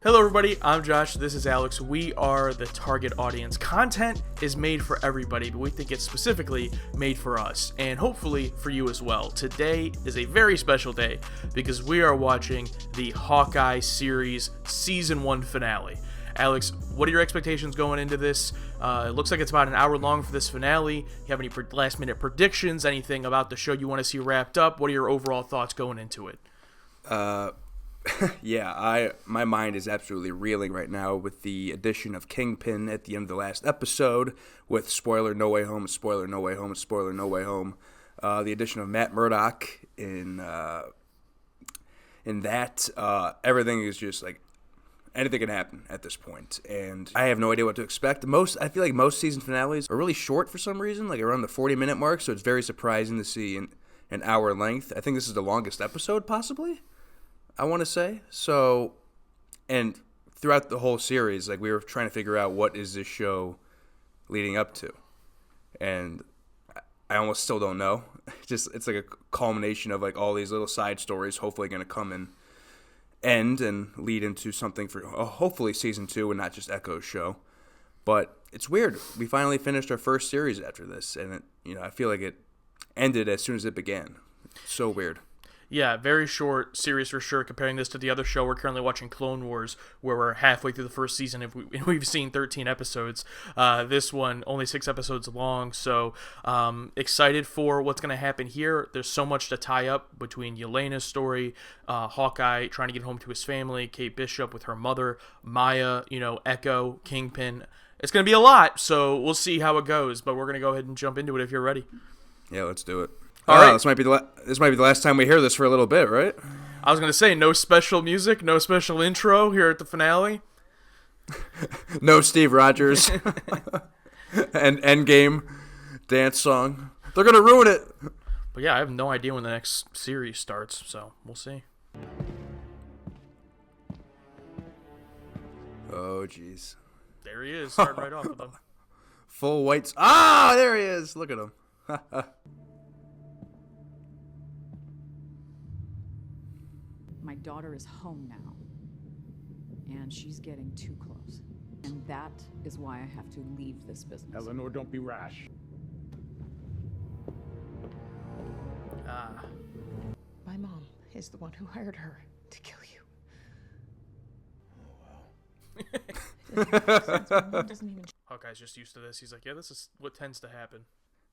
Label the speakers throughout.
Speaker 1: Hello everybody, I'm Josh, this is Alex. We are the target audience. Content is made for everybody, but we think it's specifically made for us, and hopefully for you as well. Today is a very special day because we are watching the Hawkeye series Season 1 finale. Alex, what are your expectations going into this? It looks like it's about an hour long for this finale. You have any last minute predictions, anything about the show you want to see wrapped up? What are your overall thoughts going into it?
Speaker 2: Yeah, my mind is absolutely reeling right now with the addition of Kingpin at the end of the last episode with spoiler No Way Home, spoiler No Way Home, spoiler No Way Home. The addition of Matt Murdock in that everything is just like anything can happen at this point, and I have no idea what to expect. I feel like most season finales are really short for some reason, like around the 40-minute mark. So it's very surprising to see an hour length. I think this is the longest episode possibly, I want to say. So, and throughout the whole series, like we were trying to figure out what is this show leading up to, and I almost still don't know. It's like a culmination of like all these little side stories, hopefully going to come and end and lead into something for hopefully season 2 and not just Echo's show. But it's weird. We finally finished our first series after this, and I feel like it ended as soon as it began. It's so weird.
Speaker 1: Yeah, very short series for sure. Comparing this to the other show, we're currently watching Clone Wars, where we're halfway through the first season and we've seen 13 episodes. This one, only 6 episodes long, so excited for what's going to happen here. There's so much to tie up between Yelena's story, Hawkeye trying to get home to his family, Kate Bishop with her mother, Maya, Echo, Kingpin. It's going to be a lot, so we'll see how it goes, but we're going to go ahead and jump into it if you're ready.
Speaker 2: Yeah, let's do it.
Speaker 1: All right.
Speaker 2: This might be the last time we hear this for a little bit, right?
Speaker 1: I was going to say, no special music, no special intro here at the finale.
Speaker 2: No Steve Rogers. And Endgame dance song. They're going to ruin it.
Speaker 1: But yeah, I have no idea when the next series starts, so we'll see.
Speaker 2: Oh, jeez.
Speaker 1: There he is, starting right off with him.
Speaker 2: Full whites. Ah, there he is. Look at him.
Speaker 3: My daughter is home now, and she's getting too close. And that is why I have to leave this business.
Speaker 4: Eleanor, don't be rash.
Speaker 5: My mom is the one who hired her to kill you.
Speaker 4: Oh, wow.
Speaker 5: My mom doesn't even...
Speaker 1: Hawkeye's just used to this. He's like, yeah, this is what tends to happen.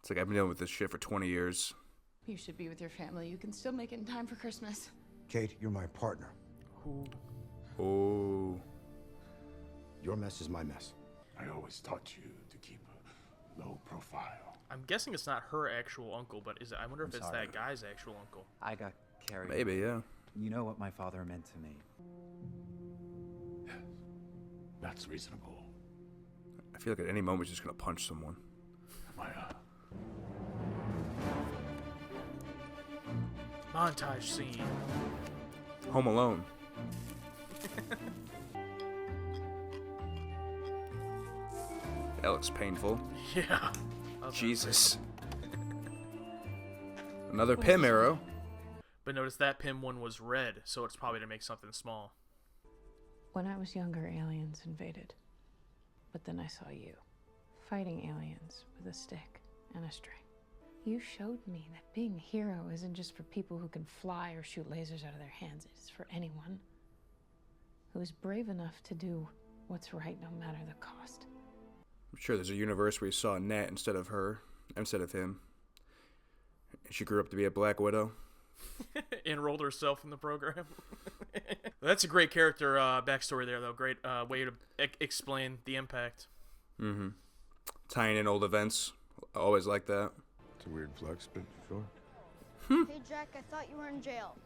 Speaker 2: It's like I've been dealing with this shit for 20 years.
Speaker 5: You should be with your family. You can still make it in time for Christmas.
Speaker 6: Kate, you're my partner.
Speaker 2: Oh.
Speaker 6: Your mess is my mess.
Speaker 4: I always taught you to keep a low profile.
Speaker 1: I'm guessing it's not her actual uncle, but I wonder if it's
Speaker 7: sorry.
Speaker 1: that guy's actual uncle.
Speaker 7: I got carried.
Speaker 2: Maybe, yeah.
Speaker 7: You know what my father meant to me.
Speaker 4: Yes, that's reasonable.
Speaker 2: I feel like at any moment he's just going to punch someone.
Speaker 4: Maya.
Speaker 1: Montage scene.
Speaker 2: Home Alone. That looks painful.
Speaker 1: Yeah.
Speaker 2: Jesus. Another Pym arrow.
Speaker 1: But notice that Pym one was red, so it's probably to make something small.
Speaker 5: When I was younger, aliens invaded. But then I saw you, fighting aliens with a stick and a string. You showed me that being a hero isn't just for people who can fly or shoot lasers out of their hands. It's for anyone who is brave enough to do what's right no matter the cost.
Speaker 2: I'm sure there's a universe where you saw Nat instead of him. She grew up to be a Black Widow.
Speaker 1: Enrolled herself in the program. That's a great character backstory there, though. Great way to explain the impact.
Speaker 2: Mm-hmm. Tying in old events. I always like that.
Speaker 6: It's a weird flex, but sure.
Speaker 8: Hey, Jack, I thought you were in jail.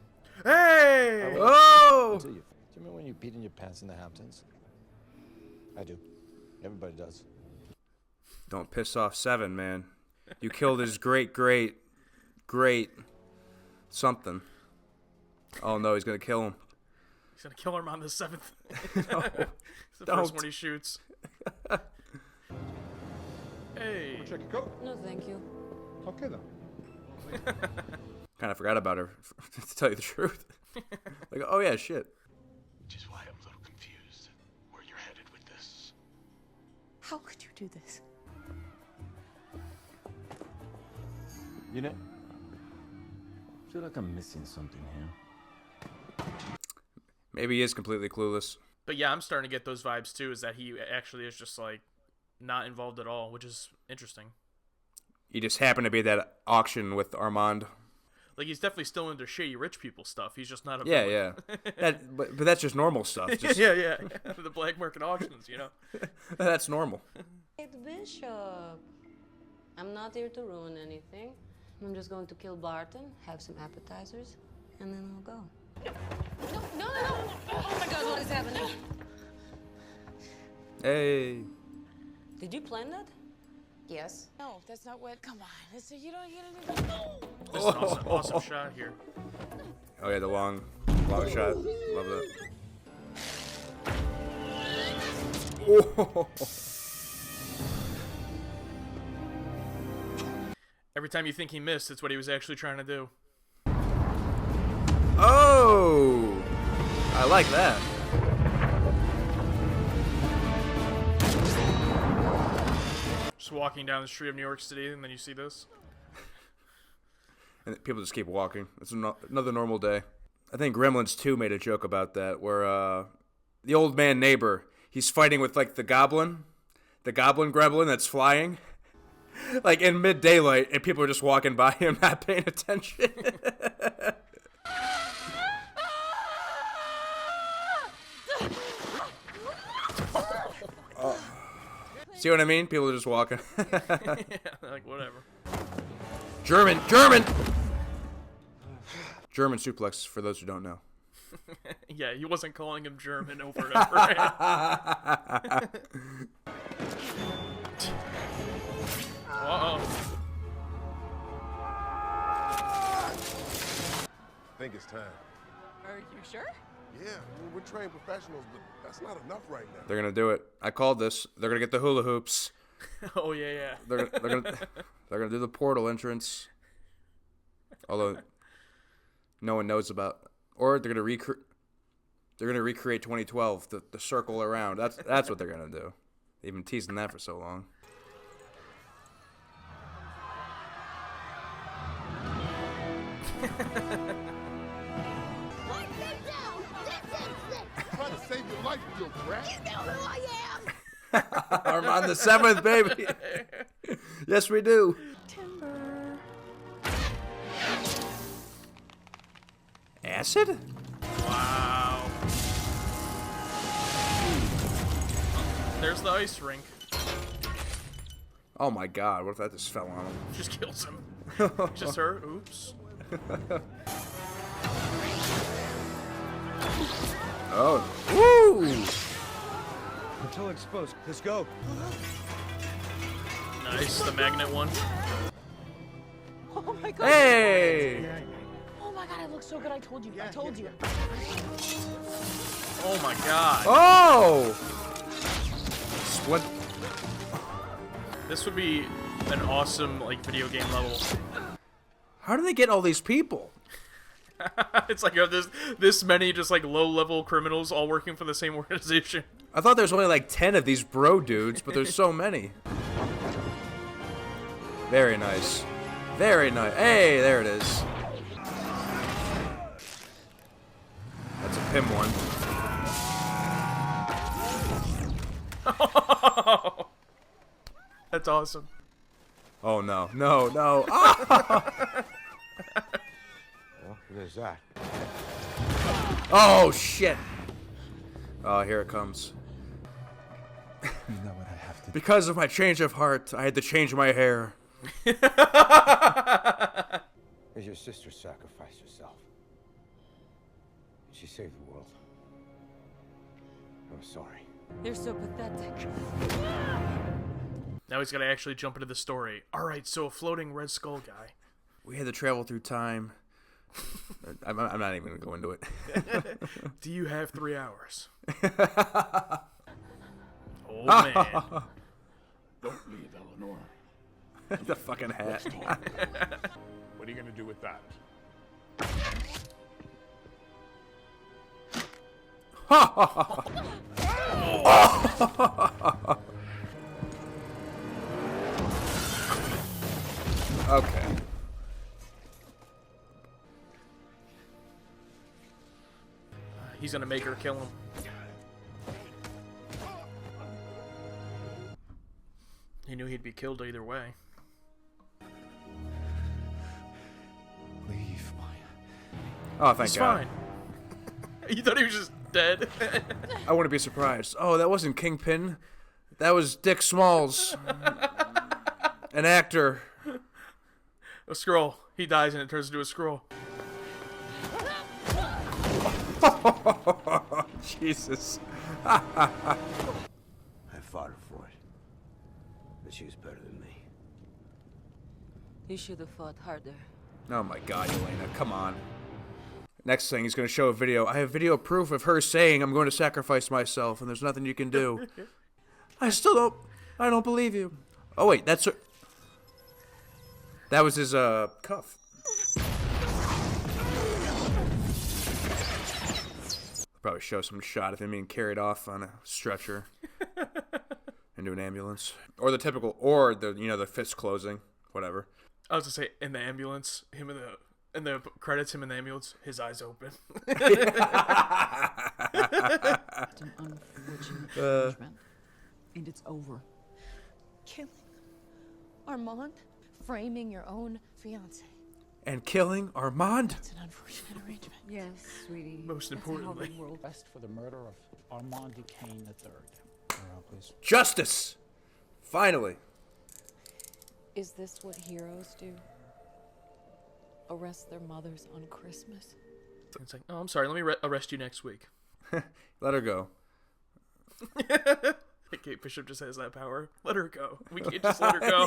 Speaker 1: Hey!
Speaker 2: Oh!
Speaker 9: Do you remember when you peed in your pants in the Hamptons? I do. Everybody does.
Speaker 2: Don't piss off Seven, man. You killed his great something. Oh no, he's gonna kill him.
Speaker 1: He's gonna kill him on the 7th.
Speaker 2: No,
Speaker 1: it's the first one he shoots. Hey.
Speaker 4: Check your coat.
Speaker 5: No, thank you.
Speaker 4: Okay, then.
Speaker 2: Kind of forgot about her, to tell you the truth. Like, oh yeah, shit.
Speaker 4: Which is why I'm a little confused.
Speaker 5: How could you do this?
Speaker 10: You know, I feel like I'm missing something here.
Speaker 2: Maybe he is completely clueless.
Speaker 1: But yeah, I'm starting to get those vibes too, is that he actually is just like not involved at all, which is interesting.
Speaker 2: He just happened to be at that auction with Armand.
Speaker 1: Like, he's definitely still into shady rich people stuff. He's just not a
Speaker 2: Yeah. But that's just normal stuff. Just...
Speaker 1: yeah. The black market auctions, you know.
Speaker 2: That's normal.
Speaker 11: Hey, Bishop. I'm not here to ruin anything. I'm just going to kill Barton, have some appetizers, and then we'll go. No! Oh my God, what is happening?
Speaker 2: Hey.
Speaker 11: Did you plan that?
Speaker 5: Yes.
Speaker 12: No, that's not what. Come on, listen, you don't.
Speaker 1: This is an awesome shot here.
Speaker 2: Oh yeah, the long shot. Love that. Oh.
Speaker 1: Every time you think he missed, it's what he was actually trying to do.
Speaker 2: Oh, I like that.
Speaker 1: Just walking down the street of New York City, and then you see this.
Speaker 2: And people just keep walking. It's another normal day. I think Gremlins 2 made a joke about that, where the old man neighbor, he's fighting with like the goblin gremlin that's flying, like in mid-daylight, and people are just walking by him, not paying attention. See what I mean? People are just walking.
Speaker 1: Yeah, like whatever.
Speaker 2: German suplex, for those who don't know.
Speaker 1: Yeah, he wasn't calling him German over and over. Uh-oh.
Speaker 4: I think it's time.
Speaker 12: Are you sure?
Speaker 4: Yeah, we're trained professionals, but that's not enough right now.
Speaker 2: They're gonna do it. I called this. They're gonna get the hula hoops.
Speaker 1: Oh yeah.
Speaker 2: They're gonna do the portal entrance. Although no one knows about, or they're gonna recreate 2012, the circle around. That's what they're gonna do. They've been teasing that for so long.
Speaker 4: Trying to save your life, you little brat.
Speaker 8: You know who I am!
Speaker 2: Armand the 7th, baby. Yes, we do.
Speaker 5: Timber.
Speaker 2: Acid?
Speaker 1: Wow. There's the ice rink.
Speaker 2: Oh my God! What if that just fell on him?
Speaker 1: Just kills him. Just her. Oops.
Speaker 2: Oh. Woo!
Speaker 6: Until exposed. Let's go.
Speaker 1: Nice, the magnet one.
Speaker 12: Oh my God.
Speaker 2: Hey!
Speaker 12: Oh my God, it looks so good. I told you.
Speaker 1: Oh my God.
Speaker 2: Oh! Split.
Speaker 1: This would be an awesome like video game level.
Speaker 2: How do they get all these people?
Speaker 1: It's like this many just like low-level criminals all working for the same organization.
Speaker 2: I thought there was only like 10 of these bro dudes, but there's so many. Very nice. Very nice. Hey, there it is. That's a Pim one.
Speaker 1: That's awesome.
Speaker 2: Oh no, no, no. Ah!
Speaker 6: Well, there's that.
Speaker 2: Oh shit. Oh, here it comes.
Speaker 6: You know what I have to do.
Speaker 2: Because of my change of heart, I had to change my hair.
Speaker 6: As your sister sacrificed herself. She saved the world. I'm sorry.
Speaker 11: You're so pathetic.
Speaker 1: Now he's got to actually jump into the story. All right, so a floating Red Skull guy.
Speaker 2: We had to travel through time. I'm not even going to go into it.
Speaker 1: Do you have 3 hours? Oh, man.
Speaker 4: Don't leave, Eleanor.
Speaker 2: The fucking hat.
Speaker 4: What are you gonna do with that?
Speaker 1: gonna make her kill him. He knew he'd be killed either way.
Speaker 6: Leave, Maya.
Speaker 2: Oh, thank
Speaker 1: He's
Speaker 2: God.
Speaker 1: fine. You thought he was just dead?
Speaker 2: I wouldn't be surprised. Oh, that wasn't Kingpin. That was Dick Smalls. An actor.
Speaker 1: A scroll. He dies and it turns into a scroll.
Speaker 2: Jesus.
Speaker 6: I fought her for it. But she was better than me.
Speaker 11: You should have fought harder.
Speaker 2: Oh my God, Elena, come on. Next thing, he's going to show a video. I have video proof of her saying I'm going to sacrifice myself, and there's nothing you can do. I don't believe you. Oh wait, that's her. That was his cuff. Probably show some shot of him being carried off on a stretcher into an ambulance, or the typical, or the fist closing, whatever.
Speaker 1: I was gonna say in the ambulance, him in the credits, him in the ambulance, his eyes open.
Speaker 3: It's an unfortunate arrangement, and it's over.
Speaker 5: Killing Armand, framing your own fiance.
Speaker 2: And killing Armand.
Speaker 5: It's an unfortunate arrangement.
Speaker 3: Yes, sweetie.
Speaker 1: Most
Speaker 3: That's how
Speaker 1: importantly.
Speaker 3: the world-
Speaker 4: Arrest for the murder of Armand Duquesne III. Around, please.
Speaker 2: Justice. Finally.
Speaker 5: Is this what heroes do? Arrest their mothers on Christmas?
Speaker 1: It's like, oh, I'm sorry. Let me arrest you next week.
Speaker 2: Let her go.
Speaker 1: Kate Bishop just has that power. Let her go. We can't just let her go.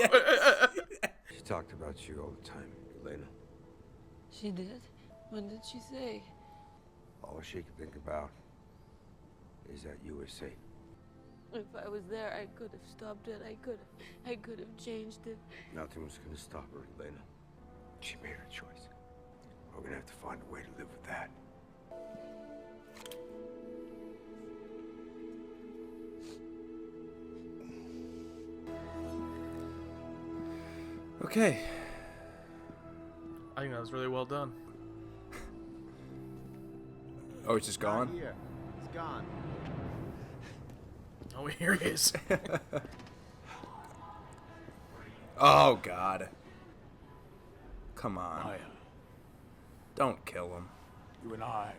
Speaker 6: She talked about you all the time, Elena.
Speaker 11: She did? What did she say?
Speaker 6: All she could think about is that you were safe.
Speaker 11: If I was there, I could have stopped it. I could have changed it.
Speaker 6: Nothing was gonna stop her, Elena. She made her choice. We're gonna have to find a way to live with that.
Speaker 2: Okay.
Speaker 1: I think that was really well done.
Speaker 2: Oh, he's just gone?
Speaker 13: Here. He's gone.
Speaker 1: Oh, here he is.
Speaker 2: Oh, God. Come on.
Speaker 4: Maya,
Speaker 2: Don't kill him.
Speaker 4: you and I.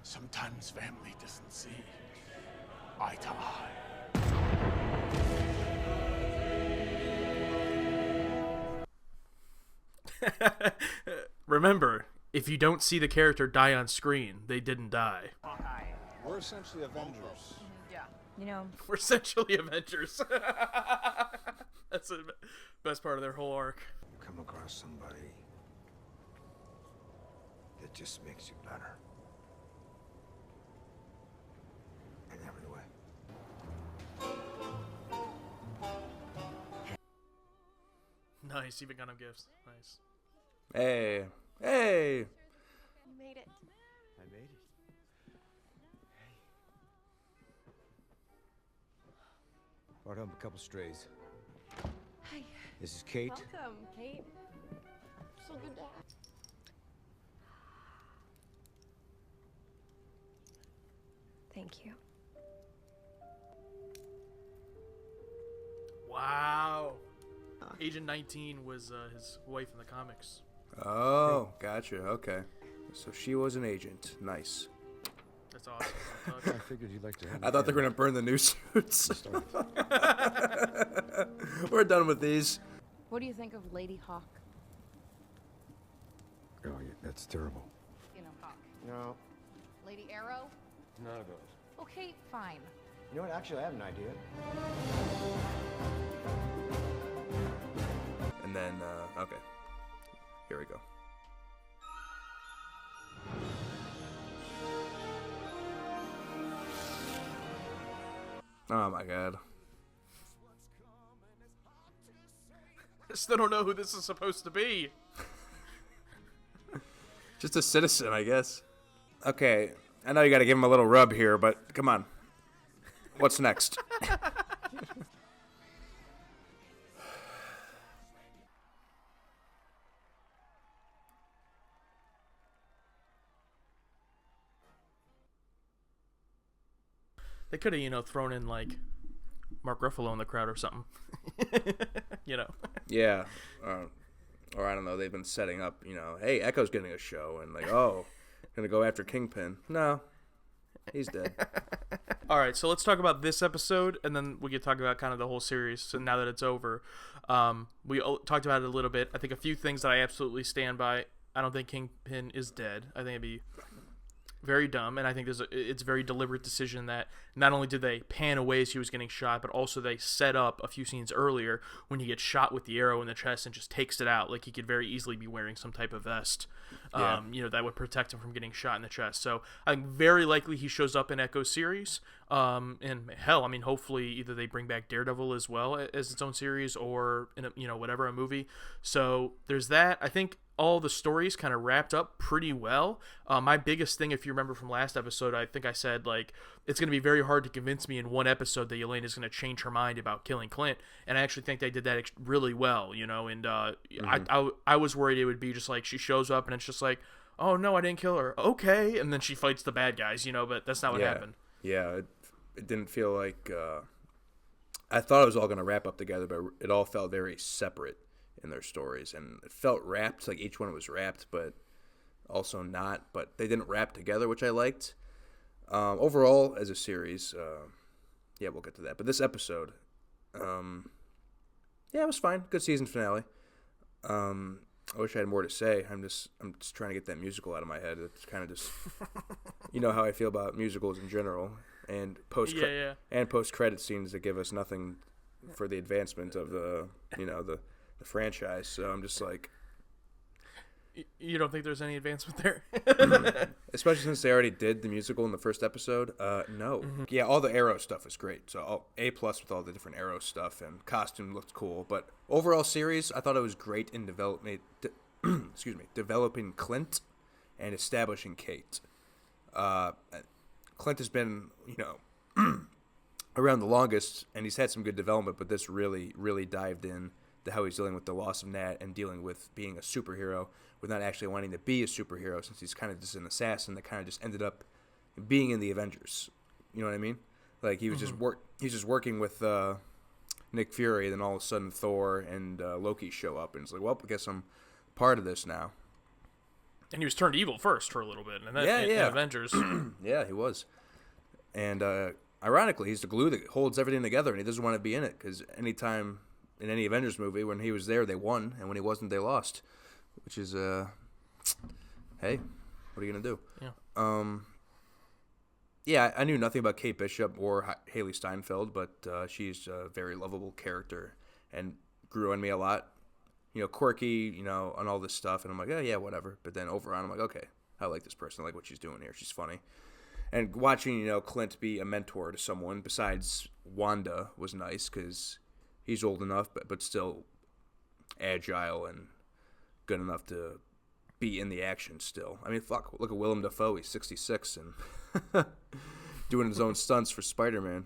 Speaker 4: Sometimes family doesn't see eye to eye.
Speaker 1: Remember, if you don't see the character die on screen, they didn't die.
Speaker 9: Hawkeye. We're essentially Avengers.
Speaker 12: Yeah.
Speaker 5: You know,
Speaker 1: We're essentially Avengers. That's the best part of their whole arc.
Speaker 6: Come across somebody that just makes you better. In every way.
Speaker 1: Nice, even got him gifts. Nice.
Speaker 2: Hey. Hey.
Speaker 5: you made it.
Speaker 6: I made it. Brought home a couple strays.
Speaker 5: Hi.
Speaker 6: This is Kate.
Speaker 5: Welcome, Kate. So good to have. Thank you.
Speaker 1: Wow. Agent 19 was his wife in the comics.
Speaker 2: Oh, gotcha. Okay. So she was an agent. Nice.
Speaker 1: That's awesome.
Speaker 9: I figured you'd like to have
Speaker 2: I thought they were going to burn the new suits. We're done with these.
Speaker 5: What do you think of Lady Hawk?
Speaker 6: Oh, yeah, that's terrible.
Speaker 5: You know, Hawk.
Speaker 6: No,
Speaker 5: Lady Arrow?
Speaker 6: none of those.
Speaker 5: Okay, fine.
Speaker 6: You know what? Actually, I have an idea.
Speaker 2: And then, okay. Here we go. Oh my God.
Speaker 1: I still don't know who this is supposed to be.
Speaker 2: Just a citizen, I guess. Okay, I know you gotta give him a little rub here, but come on. What's next?
Speaker 1: They could have, thrown in like Mark Ruffalo in the crowd or something.
Speaker 2: Yeah. Or I don't know. They've been setting up. Hey, Echo's getting a show, and like, gonna go after Kingpin. No, he's dead.
Speaker 1: All right, so let's talk about this episode, and then we can talk about kind of the whole series. So now that it's over, we talked about it a little bit. I think a few things that I absolutely stand by. I don't think Kingpin is dead. I think it'd be very dumb, and I think it's a very deliberate decision that not only did they pan away as he was getting shot, but also they set up a few scenes earlier when he gets shot with the arrow in the chest and just takes it out. Like he could very easily be wearing some type of vest, that would protect him from getting shot in the chest. So I think very likely he shows up in Echo's series. And hell, I mean, hopefully either they bring back Daredevil as well as its own series, or in a movie. So there's that. I think all the stories kind of wrapped up pretty well. My biggest thing, if you remember from last episode, I think I said, like, it's going to be very hard to convince me in one episode that Yelena is going to change her mind about killing Clint. And I actually think they did that really well, and I was worried it would be just like she shows up and it's just like, oh, no, I didn't kill her. Okay. And then she fights the bad guys, but that's not what happened.
Speaker 2: Yeah, it didn't feel like... I thought it was all going to wrap up together, but it all felt very separate in their stories, and it felt wrapped, like each one was wrapped, but also not. But they didn't wrap together, which I liked. Overall, as a series, we'll get to that. But this episode, it was fine. Good season finale. I wish I had more to say. I'm just trying to get that musical out of my head. It's kind of just, how I feel about musicals in general, and post credit scenes that give us nothing for the advancement of the the franchise. So I'm just like,
Speaker 1: you don't think there's any advancement there?
Speaker 2: Especially since they already did the musical in the first episode. No. Mm-hmm. Yeah, all the Arrow stuff is great. So A+ with all the different Arrow stuff, and costume looked cool. But overall series, I thought it was great in developing Clint and establishing Kate. Clint has been, around the longest, and he's had some good development, but this really, really dived in to how he's dealing with the loss of Nat and dealing with being a superhero with not actually wanting to be a superhero, since he's kind of just an assassin that kind of just ended up being in the Avengers. You know what I mean? Like he was just working with Nick Fury, then all of a sudden Thor and Loki show up, and it's like, well, I guess I'm part of this now.
Speaker 1: And he was turned evil first for a little bit, and then in Avengers.
Speaker 2: Yeah, he was. And ironically, he's the glue that holds everything together, and he doesn't want to be in it, because anytime in any Avengers movie, when he was there, they won, and when he wasn't, they lost. Which is, hey, what are you going to do? Yeah. I knew nothing about Kate Bishop or Haley Steinfeld, but she's a very lovable character and grew on me a lot. Quirky, on all this stuff, and I'm like, oh, yeah, whatever. But then overall, I'm like, okay, I like this person. I like what she's doing here. She's funny. And watching, Clint be a mentor to someone besides Wanda was nice, because he's old enough, but still agile and good enough to be in the action still. I mean, fuck, look at Willem Dafoe. He's 66 and doing his own stunts for Spider-Man.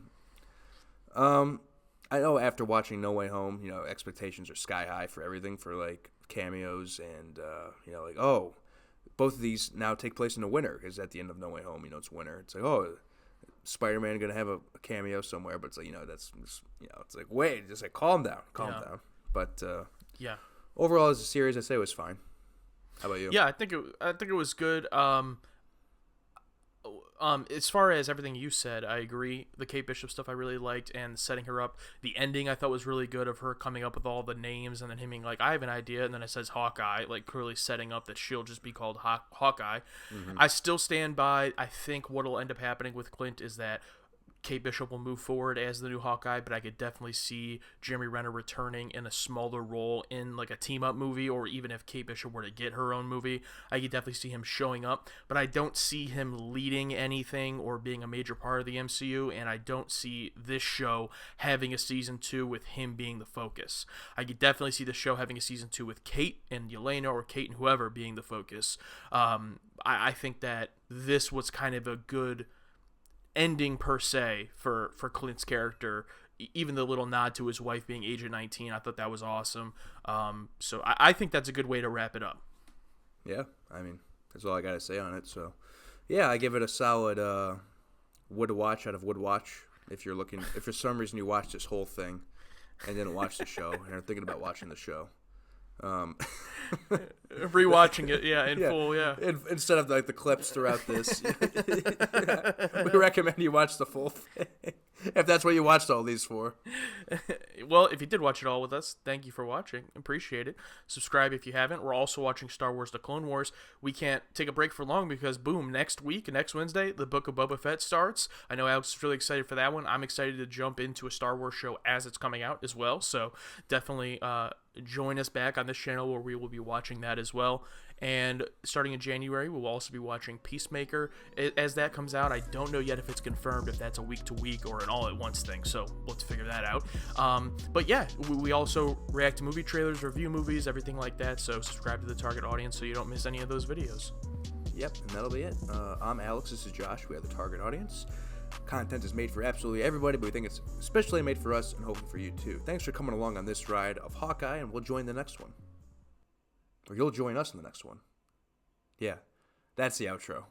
Speaker 2: I know after watching No Way Home, expectations are sky high for everything, for like cameos and, both of these now take place in the winter, because at the end of No Way Home, it's winter. It's like, oh, Spider-Man going to have a cameo somewhere, but it's like, that's, it's like, wait, just like, calm down. But, overall, as a series, I'd say it was fine. How about you?
Speaker 1: Yeah, I think it was good. As far as everything you said, I agree. The Kate Bishop stuff I really liked, and setting her up. The ending I thought was really good, of her coming up with all the names, and then him being like, I have an idea, and then it says Hawkeye, like clearly setting up that she'll just be called Hawkeye. Mm-hmm. I still stand by, I think what'll end up happening with Clint is that Kate Bishop will move forward as the new Hawkeye, but I could definitely see Jeremy Renner returning in a smaller role in like a team-up movie, or even if Kate Bishop were to get her own movie, I could definitely see him showing up, but I don't see him leading anything or being a major part of the MCU, and I don't see this show having a season 2 with him being the focus. I could definitely see the show having a season 2 with Kate and Yelena, or Kate and whoever being the focus. I think that this was kind of a good ending per se for Clint's character. Even the little nod to his wife being Agent 19, I thought that was awesome. So I think that's a good way to wrap it up. Yeah,
Speaker 2: I mean, that's all I got to say on it. So, yeah, I give it a solid would watch out of would watch. If for some reason you watched this whole thing and didn't watch the show and are thinking about watching the show.
Speaker 1: Rewatching it, in full,
Speaker 2: instead of like the clips throughout this. We recommend you watch the full thing if that's what you watched all these for.
Speaker 1: Well, if you did watch it all with us, thank you for watching. Appreciate it. Subscribe if you haven't. We're also watching Star Wars: The Clone Wars. We can't take a break for long because, boom, next Wednesday, the Book of Boba Fett starts. I know Alex is really excited for that one. I'm excited to jump into a Star Wars show as it's coming out as well. So definitely join us back on this channel where we will be watching that as well. And starting in January, we'll also be watching Peacemaker. As that comes out, I don't know yet if it's confirmed, if that's a week-to-week or an all-at-once thing, so let's figure that out. But yeah, we also react to movie trailers, review movies, everything like that, so subscribe to the target audience so you don't miss any of those videos.
Speaker 2: Yep, and that'll be it. I'm Alex, this is Josh, we have the target audience. Content is made for absolutely everybody, but we think it's especially made for us and hopefully for you too. Thanks for coming along on this ride of Hawkeye, and we'll join the next one. Or you'll join us in the next one. Yeah, that's the outro.